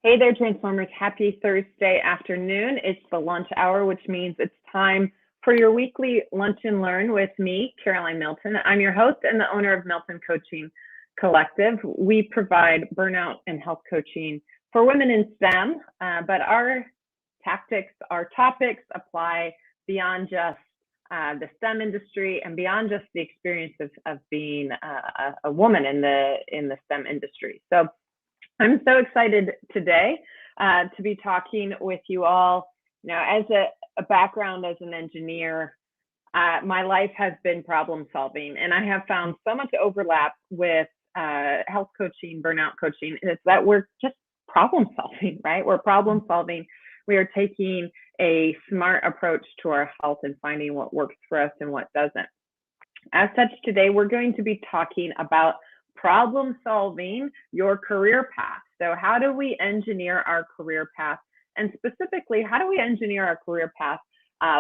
Hey there, Transformers. Happy Thursday afternoon. It's the lunch hour, which means it's time for your weekly Lunch and Learn with me, Caroline Milton. I'm your host and the owner of Milton Coaching Collective. We provide burnout and health coaching for women in STEM, but our tactics, our topics apply beyond just the STEM industry and beyond just the experience of being a woman in the STEM industry. So I'm so excited today to be talking with you all. Now, as a background as an engineer, my life has been problem solving, and I have found so much overlap with health coaching, burnout coaching, is that we're just problem solving, right? We're problem solving. We are taking a smart approach to our health and finding what works for us and what doesn't. As such, today we're going to be talking about problem solving your career path. So how do we engineer our career path? And specifically, how do we engineer our career path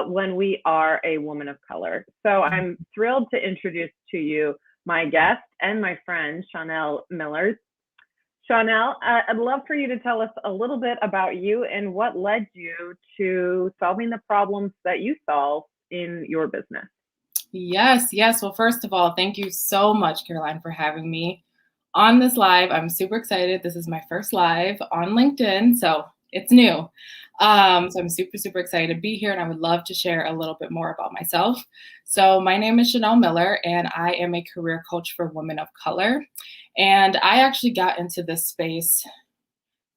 when we are a woman of color? So I'm thrilled to introduce to you my guest and my friend, Shawnell Miller. Shawnell, I'd love for you to tell us a little bit about you and what led you to solving the problems that you solve in your business. Yes. Well, first of all, thank you so much, Caroline, for having me on this live. I'm super excited. This is my first live on LinkedIn, so it's new. So I'm super excited to be here, and I would love to share a little bit more about myself. So my name is Shawnell Miller, and I am a career coach for women of color. And I actually got into this space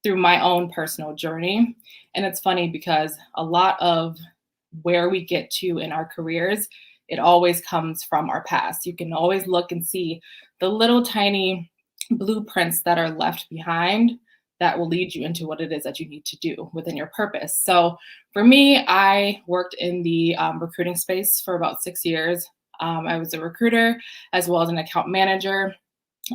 through my own personal journey. And it's funny because a lot of where we get to in our careers, it always comes from our past. You can always look and see the little tiny blueprints that are left behind that will lead you into what it is that you need to do within your purpose. So for me, I worked in the recruiting space for about 6 years. I was a recruiter as well as an account manager.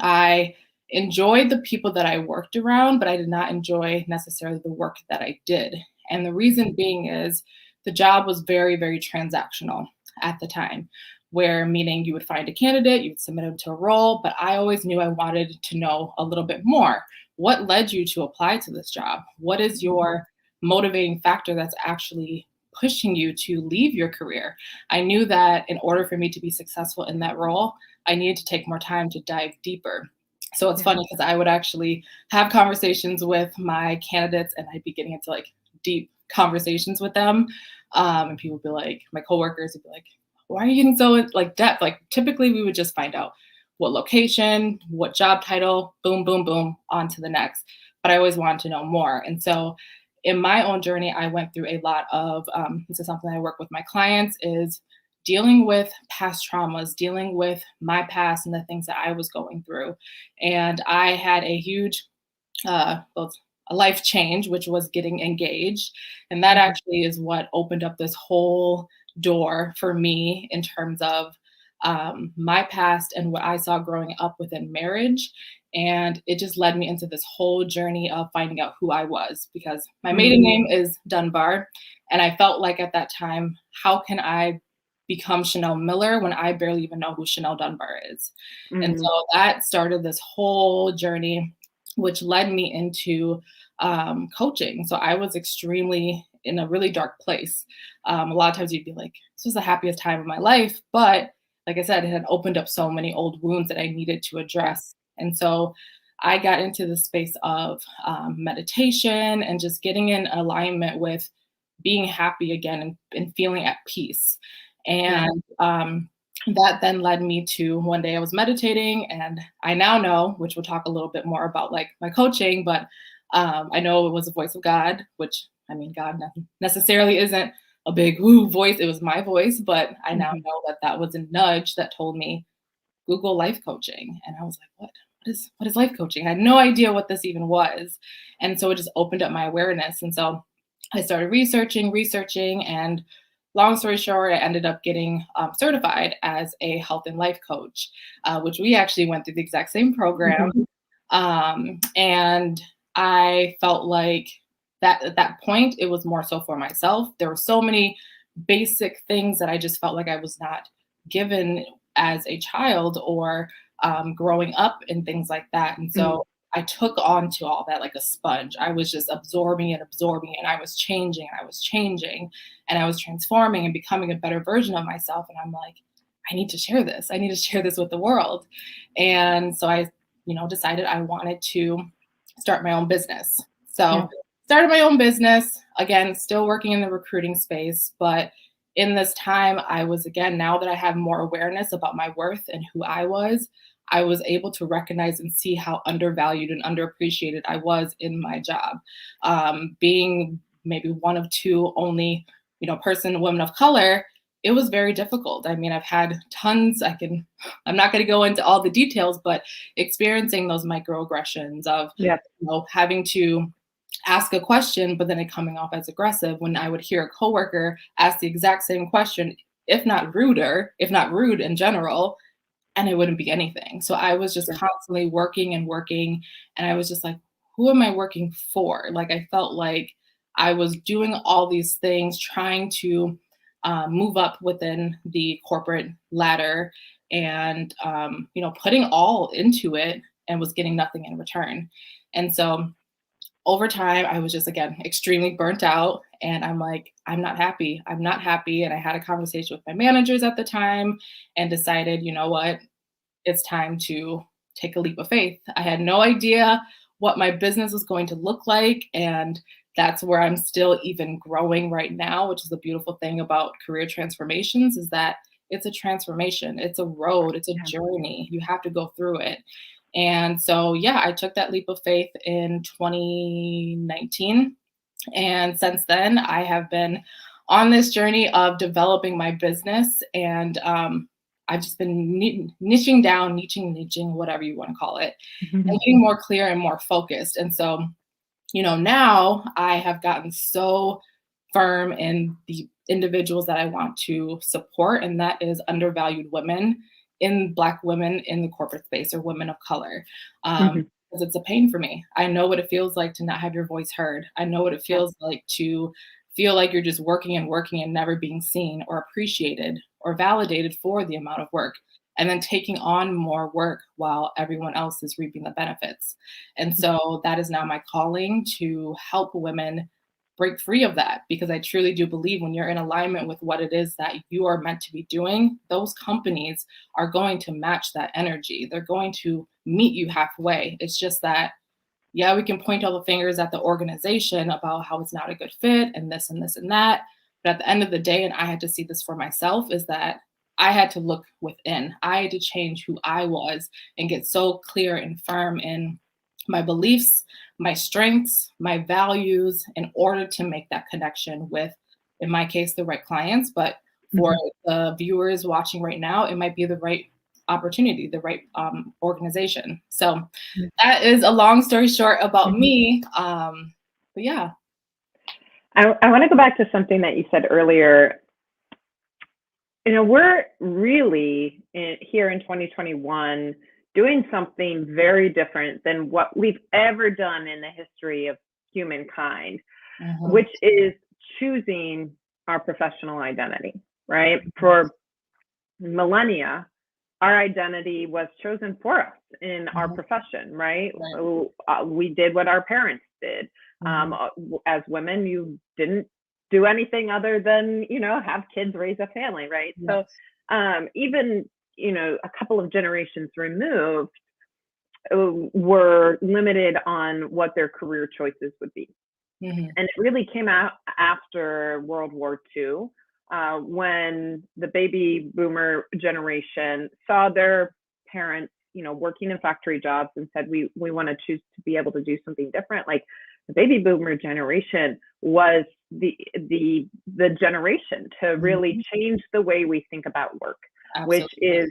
I enjoyed the people that I worked around, but I did not enjoy necessarily the work that I did. And the reason being is the job was very transactional at the time, where meaning you would find a candidate, you would submit them to a role, but I always knew I wanted to know a little bit more. What led you to apply to this job? What is your motivating factor that's actually pushing you to leave your career? I knew that in order for me to be successful in that role, I needed to take more time to dive deeper. So it's funny because I would actually have conversations with my candidates and I'd be getting into like deep conversations with them. And people would be like, my coworkers would be like, why are you getting so like depth? Like typically we would just find out what location, what job title, boom, on to the next. But I always wanted to know more. And so in my own journey, I went through a lot of, this is something I work with my clients, is dealing with past traumas, dealing with my past and the things that I was going through. And I had a huge, a life change, which was getting engaged. And that actually is what opened up this whole door for me in terms of my past and what I saw growing up within marriage. And it just led me into this whole journey of finding out who I was, because my maiden name is Dunbar. And I felt like at that time, how can I become Shawnell Miller when I barely even know who Shawnell Dunbar is? And so that started this whole journey, which led me into coaching. So I was extremely in a really dark place. A lot of times you'd be like, this was the happiest time of my life. But like I said, it had opened up so many old wounds that I needed to address. And so I got into the space of meditation and just getting in alignment with being happy again and feeling at peace. And that then led me to one day I was meditating, and I now know, which we'll talk a little bit more about like my coaching, but I know it was the voice of God, which I mean, God necessarily isn't a big voice. It was my voice, but I now know that that was a nudge that told me, Google life coaching. And I was like, what is life coaching? I had no idea what this even was. And so it just opened up my awareness. And so I started researching, and long story short, I ended up getting certified as a health and life coach, which we actually went through the exact same program. And I felt like that at that point, it was more so for myself. There were so many basic things that I just felt like I was not given as a child or growing up and things like that. And so I took on to all that like a sponge. I was just absorbing it, and I was changing, and I was changing, and I was transforming and becoming a better version of myself. And I'm like, I need to share this. I need to share this with the world. And so I, decided I wanted to start my own business. So started my own business, again, still working in the recruiting space, but in this time, I was, again, now that I have more awareness about my worth and who I was able to recognize and see how undervalued and underappreciated I was in my job. Being maybe one of two only, women of color, it was very difficult. I mean, I've had tons, I'm not going to go into all the details, but experiencing those microaggressions of, having to ask a question, but then it coming off as aggressive when I would hear a coworker ask the exact same question, if not rude in general, and it wouldn't be anything. So I was just constantly working and working, and I was just like, who am I working for? Like, I felt like I was doing all these things, trying to move up within the corporate ladder and, putting all into it and was getting nothing in return. And so over time, I was just, again, extremely burnt out. And I'm like, I'm not happy. I'm not happy. And I had a conversation with my managers at the time and decided, you know what, it's time to take a leap of faith. I had no idea what my business was going to look like. And that's where I'm still even growing right now, which is the beautiful thing about career transformations, is that it's a transformation. It's a road. It's a journey. You have to go through it. And so, I took that leap of faith in 2019. And since then, I have been on this journey of developing my business. And I've just been niching, whatever you want to call it, and getting more clear and more focused. And so, now I have gotten so firm in the individuals that I want to support, and that is undervalued women, Black women in the corporate space, or women of color. Because it's a pain for me. I know what it feels like to not have your voice heard. I know what it feels like to feel like you're just working and never being seen or appreciated or validated for the amount of work, and then taking on more work while everyone else is reaping the benefits. And so that is now my calling, to help women break free of that, because I truly do believe when you're in alignment with what it is that you are meant to be doing, those companies are going to match that energy. They're going to meet you halfway. It's just that, we can point all the fingers at the organization about how it's not a good fit and this and this and that. But at the end of the day, and I had to see this for myself, is that I had to look within. I had to change who I was and get so clear and firm in my beliefs, my strengths, my values, in order to make that connection with, in my case, the right clients. But for the viewers watching right now, it might be the right opportunity, the right organization. So that is a long story short about me. But yeah. I want to go back to something that you said earlier. We're really here in 2021 doing something very different than what we've ever done in the history of humankind, which is choosing our professional identity, right? For millennia, our identity was chosen for us in our profession, right? We did what our parents did. As women, you didn't do anything other than, have kids, raise a family, right? So even, a couple of generations removed were limited on what their career choices would be. And it really came out after World War II, when the baby boomer generation saw their parents, working in factory jobs, and said, we want to choose to be able to do something different. Like, the baby boomer generation was the generation to really change the way we think about work. Absolutely. Which is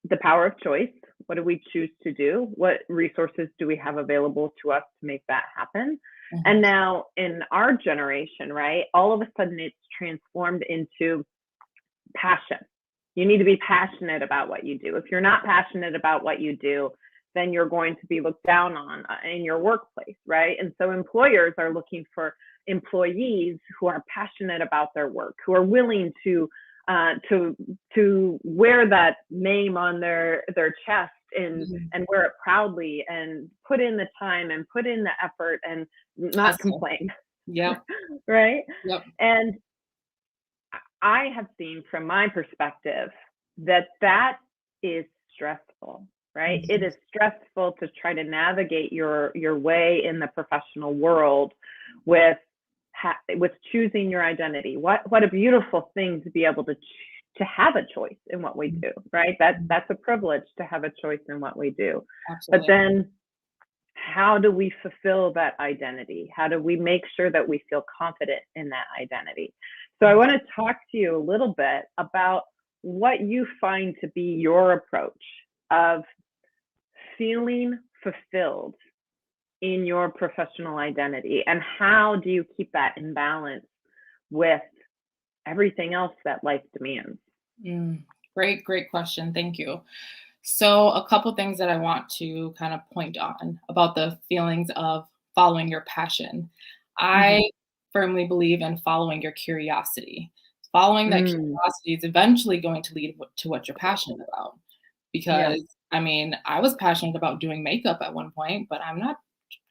the power of choice. What do we choose to do? What resources do we have available to us to make that happen? And now in our generation, right, all of a sudden it's transformed into passion. You need to be passionate about what you do. If you're not passionate about what you do, then you're going to be looked down on in your workplace, right? And so employers are looking for employees who are passionate about their work, who are willing to wear that name on their chest and Mhm. wear it proudly and put in the time and put in the effort and not Hustle. complain, Yep. right? Yep. And I have seen from my perspective that that is stressful, right? It Mhm. is stressful to try to navigate your way in the professional world with with choosing your identity. What a beautiful thing to be able to have a choice in what we do, right? Mhm. That's a privilege to have a choice in what we do. But Absolutely. then how do we fulfill that identity? How do we make sure that we feel confident in that identity? So I Mhm. want to talk to you a little bit about what you find to be your approach of feeling fulfilled in your professional identity, and how do you keep that in balance with everything else that life demands? Mm. Great, great question. Thank you. So, a couple things that I want to kind of point on about the feelings of following your passion. Mm-hmm. I firmly believe in following your curiosity. Following that Mm, curiosity is eventually going to lead to what you're passionate about. yeah. Because, I mean, I was passionate about doing makeup at one point, but I'm not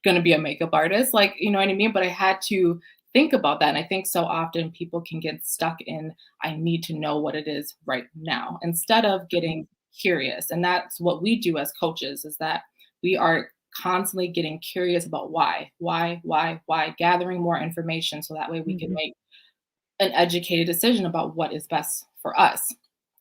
going to be a makeup artist. Like, you know what I mean? But I had to think about that. And I think so often people can get stuck in, I need to know what it is right now, instead of Mhm. getting curious. And that's what we do as coaches, is that we are constantly getting curious about why, gathering more information so that way we can Mhm. make an educated decision about what is best for us.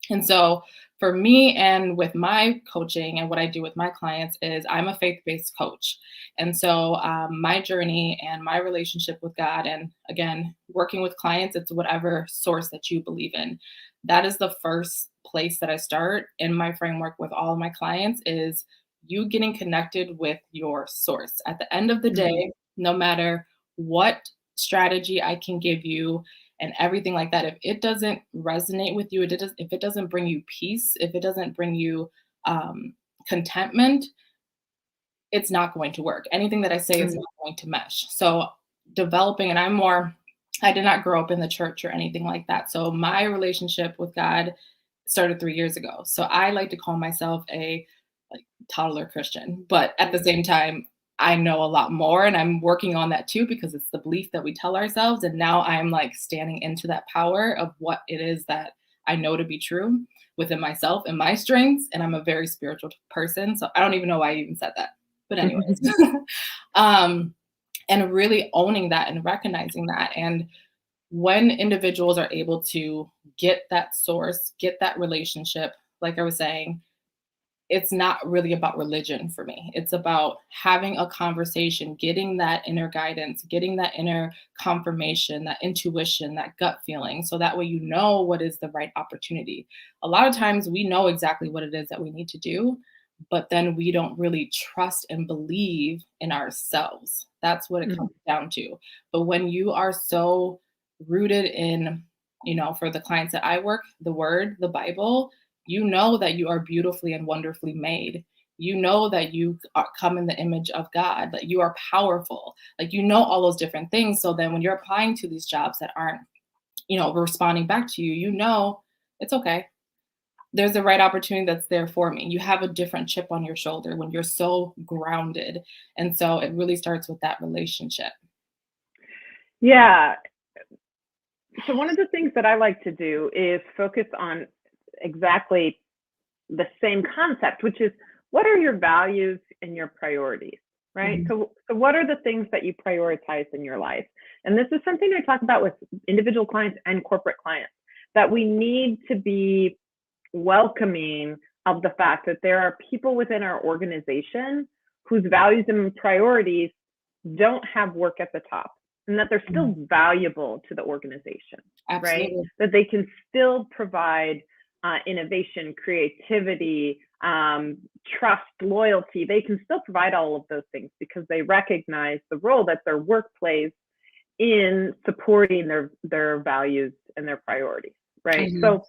And so for me and with my coaching and what I do with my clients is I'm a faith-based coach. And so my journey and my relationship with God, and again, working with clients, it's whatever source that you believe in. That is the first place that I start in my framework with all of my clients, is you getting connected with your source. At the end of the Mhm. day, no matter what strategy I can give you, and everything like that, if it doesn't resonate with you, if it doesn't bring you peace, if it doesn't bring you contentment, it's not going to work. Anything that I say is Mhm. not going to mesh. So developing, and I did not grow up in the church or anything like that. So my relationship with God started 3 years ago. So I like to call myself a like toddler Christian, but at the same time, I know a lot more, and I'm working on that too, because it's the belief that we tell ourselves. And now I'm like standing into that power of what it is that I know to be true within myself and my strengths. And I'm a very spiritual person. So I don't even know why I even said that. But anyways, um, and really owning that and recognizing that. And when individuals are able to get that source, get that relationship, like I was saying, it's not really about religion for me. It's about having a conversation, getting that inner guidance, getting that inner confirmation, that intuition, that gut feeling. So that way you know what is the right opportunity. A lot of times we know exactly what it is that we need to do, but then we don't really trust and believe in ourselves. That's what it Mhm. comes down to. But when you are so rooted in, for the clients that I work, the word, the Bible, you know that you are beautifully and wonderfully made. You know that come in the image of God, that you are powerful. Like, all those different things. So then when you're applying to these jobs that aren't, responding back to you, it's okay. There's the right opportunity that's there for me. You have a different chip on your shoulder when you're so grounded. And so it really starts with that relationship. Yeah. So one of the things that I like to do is focus on exactly the same concept, which is what are your values and your priorities, right? Mhm. So what are the things that you prioritize in your life? And this is something I talk about with individual clients and corporate clients, that we need to be welcoming of the fact that there are people within our organization whose values and priorities don't have work at the top, and that they're still Mhm. valuable to the organization, right? Absolutely. That they can still provide innovation, creativity, trust, loyalty. They can still provide all of those things because they recognize the role that their work plays in supporting their values and their priorities, right? Mhm. So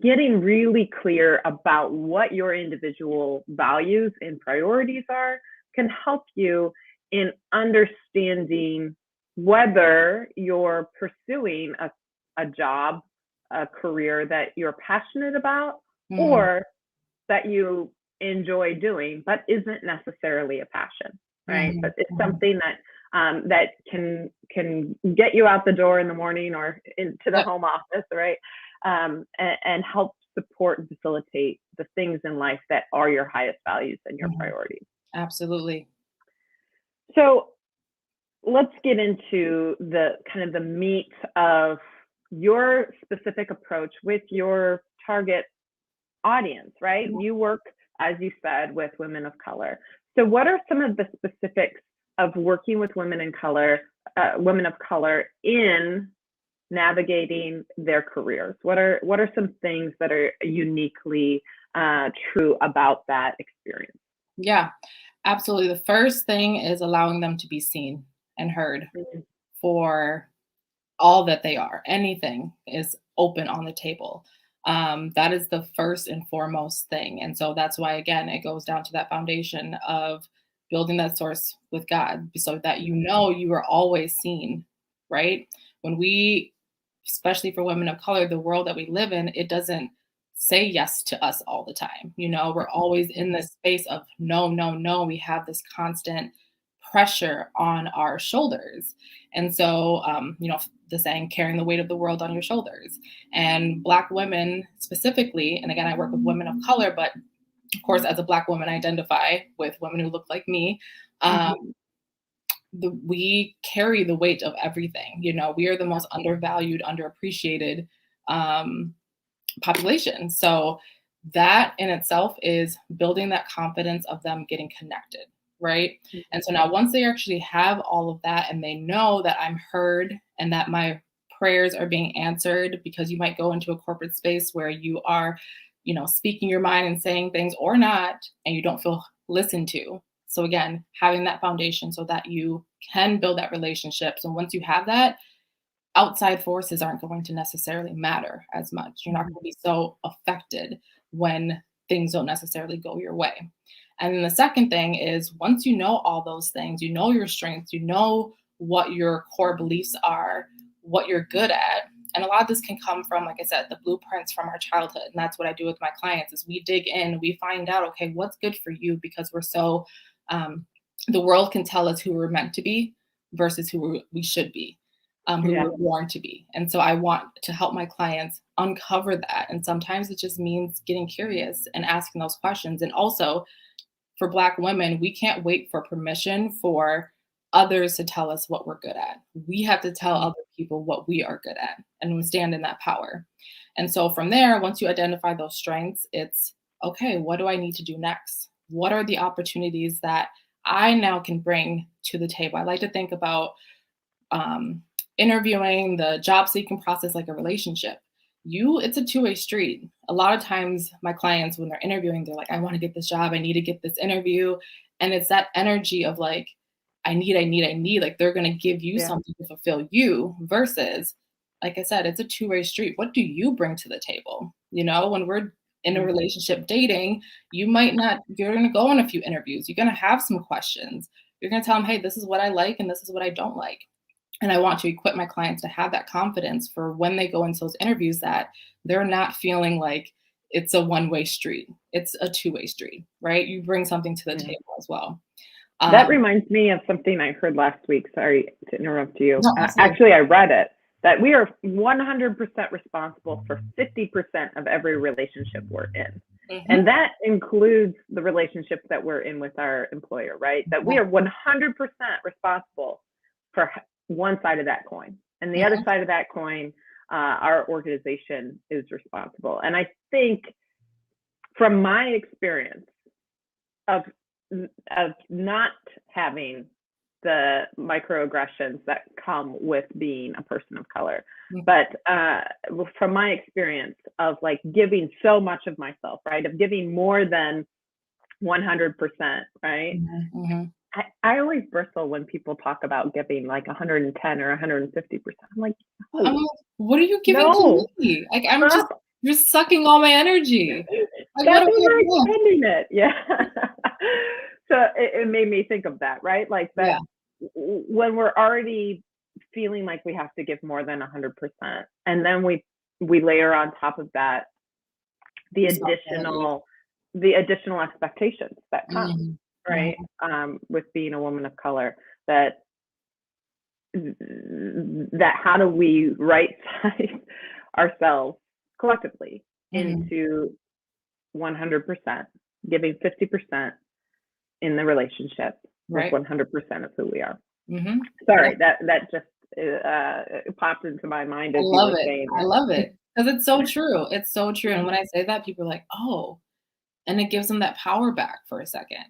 getting really clear about what your individual values and priorities are can help you in understanding whether you're pursuing a job, a career that you're passionate about, Mhm. or that you enjoy doing, but isn't necessarily a passion, right? Mhm. But it's Mhm. something that that can get you out the door in the morning or into the Yep. home office, right? And help support and facilitate the things in life that are your highest values and your Mhm. priorities. Absolutely. So let's get into the kind of the meat of your specific approach with your target audience, right? Mhm. You work, as you said, with women of color. So what are some of the specifics of working with women of color in navigating their careers? What are some things that are uniquely true about that experience? Yeah, absolutely. The first thing is allowing them to be seen and heard Mhm. for all that they are. Anything is open on the table. That is the first and foremost thing. And so that's why, again, it goes down to that foundation of building that source with God so that you know you are always seen, right? When we, especially for women of color, the world that we live in, it doesn't say yes to us all the time. We're always in this space of no, no, no. We have this constant pressure on our shoulders. And so, the saying, carrying the weight of the world on your shoulders. And Black women specifically, and again, I work with women of color, but of course, as a Black woman, I identify with women who look like me. Mhm. We carry the weight of everything. We are the most undervalued, underappreciated um, population. So that in itself is building that confidence of them getting connected, right? And so now once they actually have all of that and they know that I'm heard and that my prayers are being answered, because you might go into a corporate space where you are, speaking your mind and saying things or not, and you don't feel listened to. So again, having that foundation so that you can build that relationship. So once you have that, outside forces aren't going to necessarily matter as much. You're not going to be so affected when things don't necessarily go your way. And then the second thing is, once you know all those things, you know your strengths, you know what your core beliefs are, what you're good at. And a lot of this can come from, like I said, the blueprints from our childhood. And that's what I do with my clients is we dig in, we find out, okay, what's good for you, because we're so the world can tell us who we're meant to be versus who we should be, who Yeah. we're born to be. And so I want to help my clients uncover that. And sometimes it just means getting curious and asking those questions. And also for Black women, we can't wait for permission for others to tell us what we're good at. We have to tell other people what we are good at, and we stand in that power. And so from there, once you identify those strengths, it's okay, what do I need to do next? What are the opportunities that I now can bring to the table? I like to think about um, interviewing, the job seeking process like a relationship. It's a two-way street. A lot of times my clients, when they're interviewing, they're like, I want to get this job, I need to get this interview. And it's that energy of like, I need, like they're going to give you Yeah. something to fulfill you versus, like I said, it's a two-way street. What do you bring to the table? When we're in a relationship dating, you're going to go on a few interviews. You're going to have some questions. You're going to tell them, hey, this is what I like and this is what I don't like. And I want to equip my clients to have that confidence for when they go into those interviews, that they're not feeling like it's a one-way street. It's a two-way street, right? You bring something to the Yeah. table as well. That reminds me of something I heard last week. Sorry to interrupt you. No, absolutely. Actually, I read it that we are 100% responsible for 50% of every relationship we're in. And Mhm. that includes the relationships that we're in with our employer, right? That we are 100% responsible for one side of that coin. And the other Mhm. side of that coin, our organization is responsible. And I think from my experience of not having the microaggressions that come with being a person of color, Mhm. but from my experience of like giving so much of myself, right, of giving more than 100%, right, Mhm. Mhm. I always bristle when people talk about giving like 110 or 150%. I'm like, I'm no, like, what are you giving to no, me? Like, stop. you're sucking all my energy. Like, what That's am I doing? overextending it. Yeah. So it made me think of that, right? Like that Yeah. when we're already feeling like we have to give more than 100%, and then we layer on top of that the Responsibility. additional the additional expectations that come, Mm-hmm. right? With being a woman of color, that how do we right size ourselves collectively into 100%, giving 50% in the relationship with 100% of who we are. Sorry, that just popped into my mind as you were saying that. I love it because it's so true. It's so true. And when I say that, people are like, oh, and it gives them that power back for a second.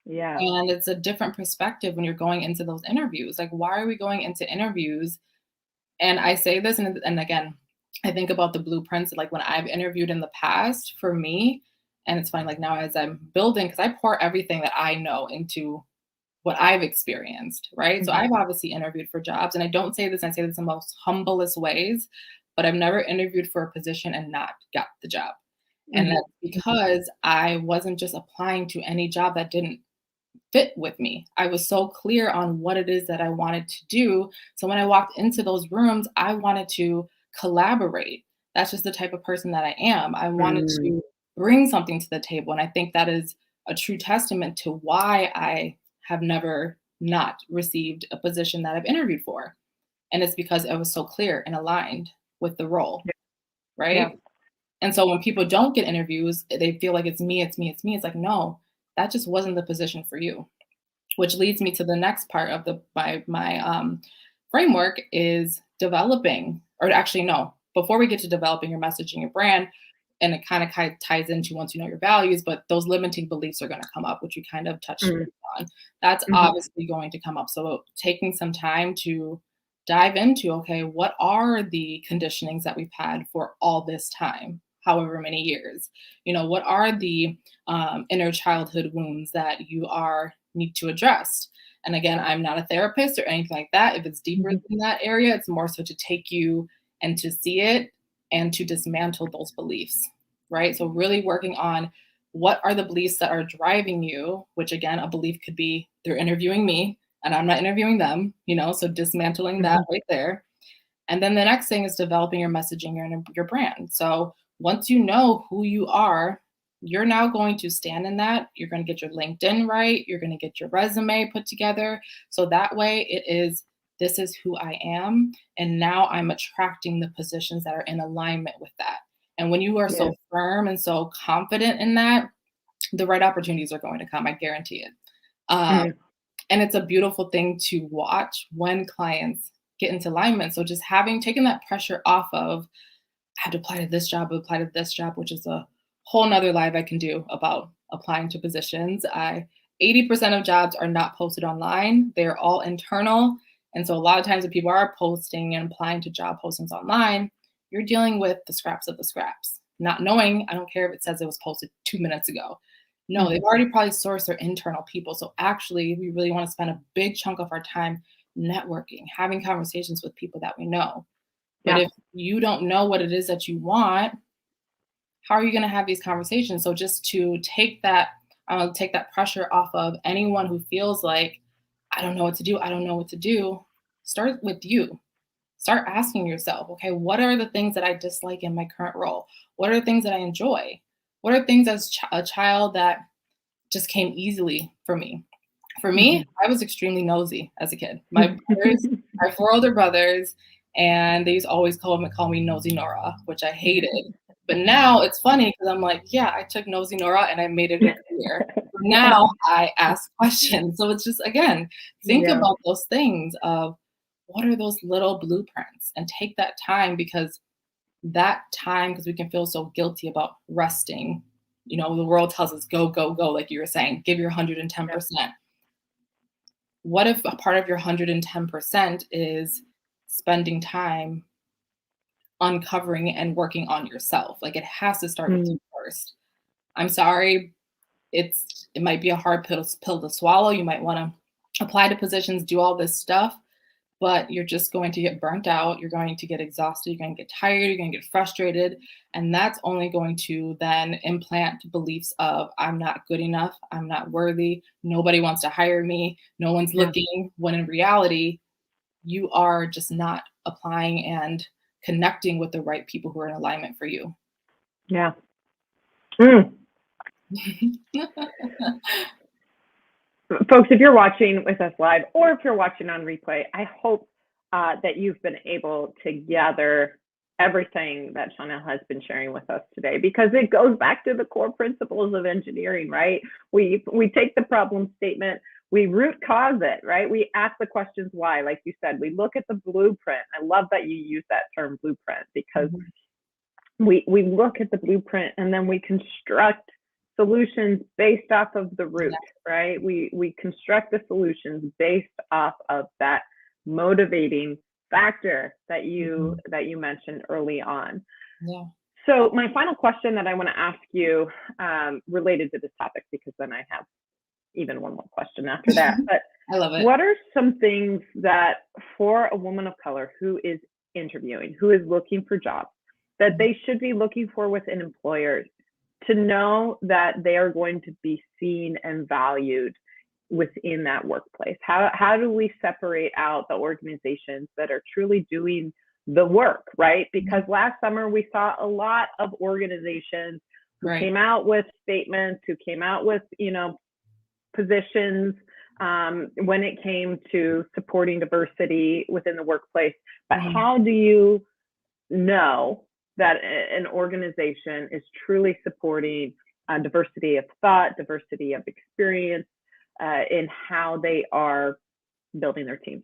Yeah. And it's a different perspective when you're going into those interviews. Like, why are we going into interviews? And I say this, and again, I think about the blueprints, like when I've interviewed in the past for me, and it's funny, like now as I'm building, because I pour everything that I know into what I've experienced, right? So I've obviously interviewed for jobs, and I don't say this, I say this in the most humblest ways, but I've never interviewed for a position and not got the job. And that's because I wasn't just applying to any job that didn't fit with me. I was so clear on what it is that I wanted to do. So when I walked into those rooms, I wanted to collaborate. That's just the type of person that I am. I wanted to bring something to the table. And I think that is a true testament to why I have never not received a position that I've interviewed for. And it's because I was so clear and aligned with the role, right? Yeah. And so when people don't get interviews, they feel like it's me, it's me, it's me. It's like, no, that just wasn't the position for you. Which leads me to the next part of my framework is developing, or actually, no, before we get to developing your messaging, your brand, and it kind of ties into once you know your values, but those limiting beliefs are going to come up, which you kind of touched on. That's obviously going to come up. So taking some time to dive into, okay, what are the conditionings that we've had for all this time, however many years? What are the inner childhood wounds that you need to address? And again, I'm not a therapist or anything like that. If it's deeper in that area, it's more so to take you and to see it and to dismantle those beliefs, right? So really working on what are the beliefs that are driving you, which again, a belief could be they're interviewing me and I'm not interviewing them, so dismantling that right there. And then the next thing is developing your messaging and your brand. So once you know who you are, you're now going to stand in that. You're going to get your LinkedIn right. You're going to get your resume put together. So that way this is who I am. And now I'm attracting the positions that are in alignment with that. And when you are so firm and so confident in that, the right opportunities are going to come. I guarantee it. And it's a beautiful thing to watch when clients get into alignment. So just taking that pressure off of, I have to apply to this job, which is a whole nother live I can do about applying to positions. 80% of jobs are not posted online. They're all internal. And so a lot of times when people are posting and applying to job postings online, you're dealing with the scraps of the scraps, not knowing, I don't care if it says it was posted 2 minutes ago. No, they've already probably sourced their internal people. So actually, we really want to spend a big chunk of our time networking, having conversations with people that we know. But if you don't know what it is that you want, how are you going to have these conversations? So just to take that pressure off of anyone who feels like, I don't know what to do, start with you. Start asking yourself, okay, what are the things that I dislike in my current role? What are the things that I enjoy? What are things as a child that just came easily for me? For me, I was extremely nosy as a kid. My brothers, I have 4 older brothers, and they used to always call me Nosy Nora, which I hated. But now it's funny because I'm like, yeah, I took Nosy Nora and I made it a career. Now I ask questions. So it's just, again, think about those things of what are those little blueprints, and take that time, because we can feel so guilty about resting. The world tells us go, go, go, like you were saying, give your 110%. What if a part of your 110% is spending time uncovering and working on yourself? Like, it has to start with you first. I'm sorry, it might be a hard pill to swallow. You might want to apply to positions, do all this stuff, but you're just going to get burnt out. You're going to get exhausted. You're going to get tired. You're going to get frustrated. And that's only going to then implant beliefs of, I'm not good enough. I'm not worthy. Nobody wants to hire me. No one's looking. When in reality, you are just not applying and connecting with the right people who are in alignment for you. Yeah. Folks, if you're watching with us live or if you're watching on replay, I hope that you've been able to gather everything that Shawnell has been sharing with us today, because it goes back to the core principles of engineering, right? We take the problem statement, we root cause it, right? We ask the questions why, like you said, we look at the blueprint. I love that you use that term blueprint, because we look at the blueprint and then we construct solutions based off of the root, right? We construct the solutions based off of that motivating factor that you mentioned early on. Yeah. So my final question that I want to ask you, related to this topic, because then I have even one more question after that. But I love it. What are some things that, for a woman of color who is interviewing, who is looking for jobs, that they should be looking for within employers to know that they are going to be seen and valued within that workplace? How do we separate out the organizations that are truly doing the work, right? Because last summer we saw a lot of organizations who came out with statements, who came out with, positions when it came to supporting diversity within the workplace. But how do you know that an organization is truly supporting diversity of thought, diversity of experience in how they are building their teams?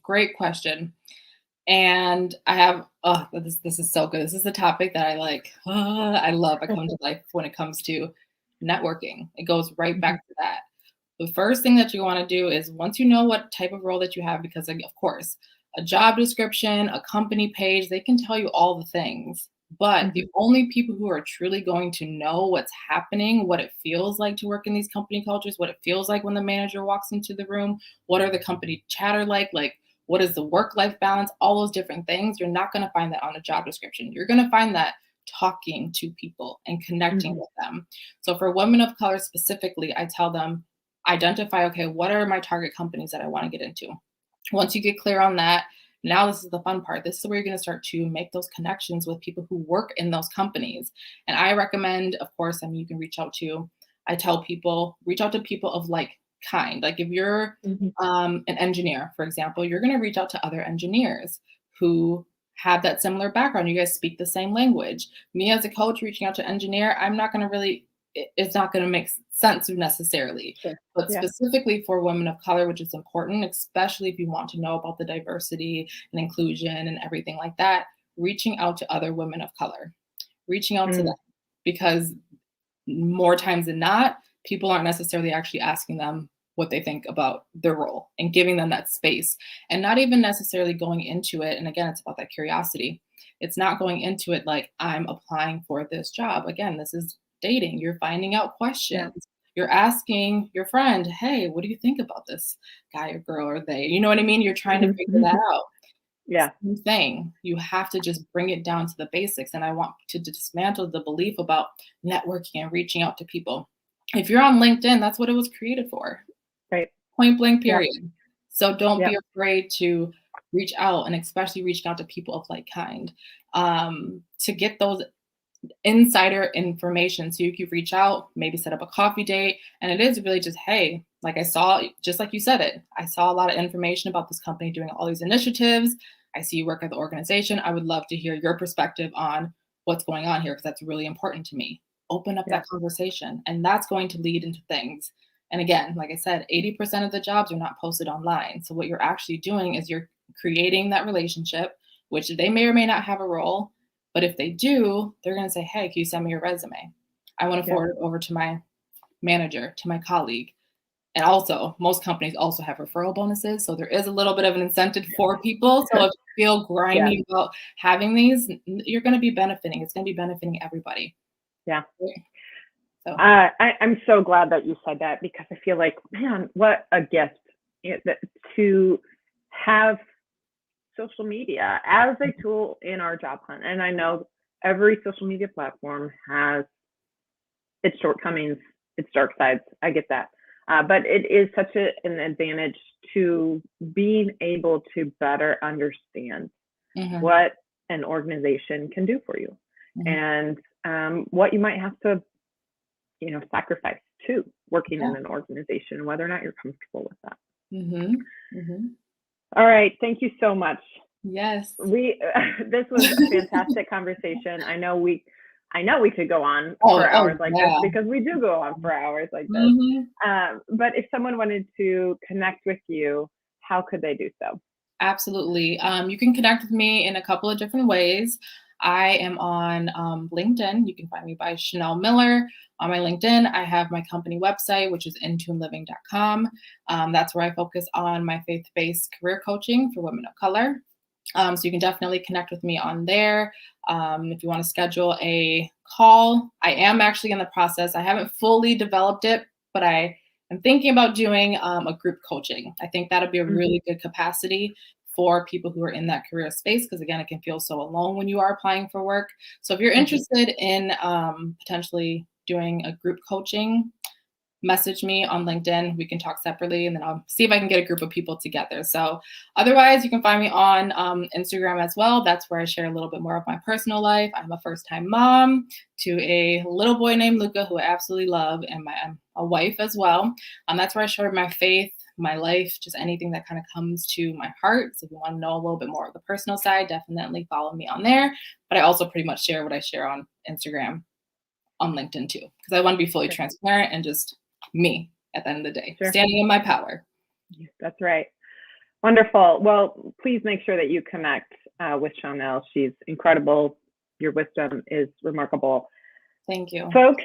Great question. And I have, this is so good. This is the topic that I like. I love. I come to life when it comes to networking. It goes right back to that. The first thing that you want to do is, once you know what type of role that you have, because like, of course, a job description, a company page, they can tell you all the things. But the only people who are truly going to know what's happening, what it feels like to work in these company cultures, what it feels like when the manager walks into the room, what are the company chatter like what is the work-life balance, all those different things, you're not going to find that on a job description. You're going to find that talking to people and connecting with them. So for women of color specifically, I tell them, identify, okay, what are my target companies that I want to get into? Once you get clear on that, now this is the fun part. This is where you're going to start to make those connections with people who work in those companies. And I recommend, of course, you can reach out to, I tell people, reach out to people of like kind. Like if you're an engineer, for example, you're going to reach out to other engineers who have that similar background. You guys speak the same language. Me as a coach reaching out to engineer, I'm not going to really, it's not going to make sense necessarily. But specifically for women of color, which is important, especially if you want to know about the diversity and inclusion and everything like that, reaching out to other women of color, reaching out to them, because more times than not, people aren't necessarily actually asking them what they think about their role and giving them that space, and not even necessarily going into it. And again, it's about that curiosity. It's not going into it like, I'm applying for this job. Again, this is dating. You're finding out questions. You're asking your friend, hey, what do you think about this guy or girl or they? You know what I mean? You're trying to figure that out. Same thing. You have to just bring it down to the basics. And I want to dismantle the belief about networking and reaching out to people. If you're on LinkedIn, that's what it was created for. Point blank, period. So don't be afraid to reach out, and especially reaching out to people of like kind, to get those insider information. So you can reach out, maybe set up a coffee date. And it is really just, hey, like I saw, just like you said it, I saw a lot of information about this company doing all these initiatives. I see you work at the organization. I would love to hear your perspective on what's going on here, because that's really important to me. Open up that conversation, and that's going to lead into things. And again, like I said, 80% of the jobs are not posted online. So what you're actually doing is you're creating that relationship, which they may or may not have a role. But if they do, they're going to say, hey, can you send me your resume? I want to forward it over to my manager, to my colleague. And also, most companies also have referral bonuses. So there is a little bit of an incentive for people. So if you feel grimy about having these, you're going to be benefiting. It's going to be benefiting everybody. So I'm so glad that you said that, because I feel like, man, what a gift to have social media as a tool in our job hunt. And I know every social media platform has its shortcomings, its dark sides. I get that. But it is such an advantage to being able to better understand what an organization can do for you, and what you might have to, sacrifice too, working in an organization, whether or not you're comfortable with that. All right. Thank you so much. Yes. This was a fantastic conversation. I know we could go on for hours like this, because we do go on for hours like this. But if someone wanted to connect with you, how could they do so? Absolutely. You can connect with me in a couple of different ways. I am on LinkedIn. You can find me by Shawnell Miller on my LinkedIn. I have my company website, which is InTune-Living.com. That's where I focus on my faith-based career coaching for women of color. So you can definitely connect with me on there. If you want to schedule a call, I am actually in the process. I haven't fully developed it, but I am thinking about doing a group coaching. I think that'll be a really good capacity for people who are in that career space, because again, it can feel so alone when you are applying for work. So if you're interested in potentially doing a group coaching, message me on LinkedIn. We can talk separately, and then I'll see if I can get a group of people together. So otherwise, you can find me on Instagram as well. That's where I share a little bit more of my personal life. I'm a first-time mom to a little boy named Luca, who I absolutely love, and I'm a wife as well. That's where I share my faith, my life, just anything that kind of comes to my heart. So if you want to know a little bit more of the personal side, definitely follow me on there. But I also pretty much share what I share on Instagram, on LinkedIn too, because I want to be fully transparent and just me at the end of the day, standing in my power. That's right. Wonderful. Well, please make sure that you connect with Shawnell. She's incredible. Your wisdom is remarkable. Thank you. Folks,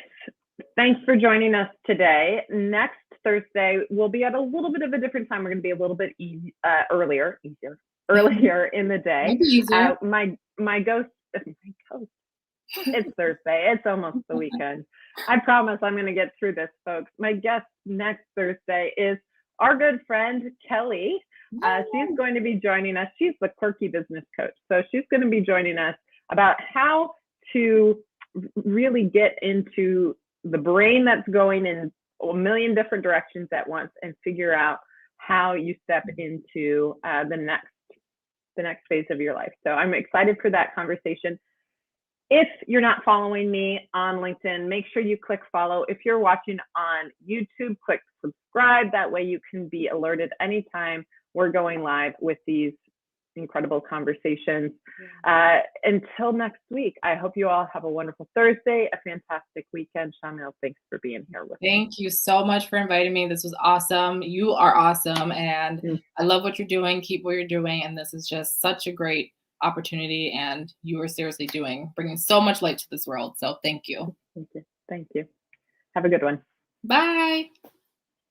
thanks for joining us today. Next Thursday, we'll be at a little bit of a different time. We're going to be a little bit earlier in the day. My ghost, it's Thursday. It's almost the weekend. I promise I'm going to get through this, folks. My guest next Thursday is our good friend, Kelly. She's going to be joining us. She's the quirky business coach. So she's going to be joining us about how to really get into the brain that's going in a million different directions at once and figure out how you step into the next phase of your life. So I'm excited for that conversation. If you're not following me on LinkedIn, make sure you click follow. If you're watching on YouTube, click subscribe. That way you can be alerted anytime we're going live with these incredible conversations. Until next week, I hope you all have a wonderful Thursday, a fantastic weekend. Shawnell, thanks for being here with me. Thank you so much for inviting me. This was awesome. You are awesome. And I love what you're doing. Keep what you're doing. And this is just such a great opportunity, and you are seriously bringing so much light to this world. So thank you. Thank you. Have a good one. Bye.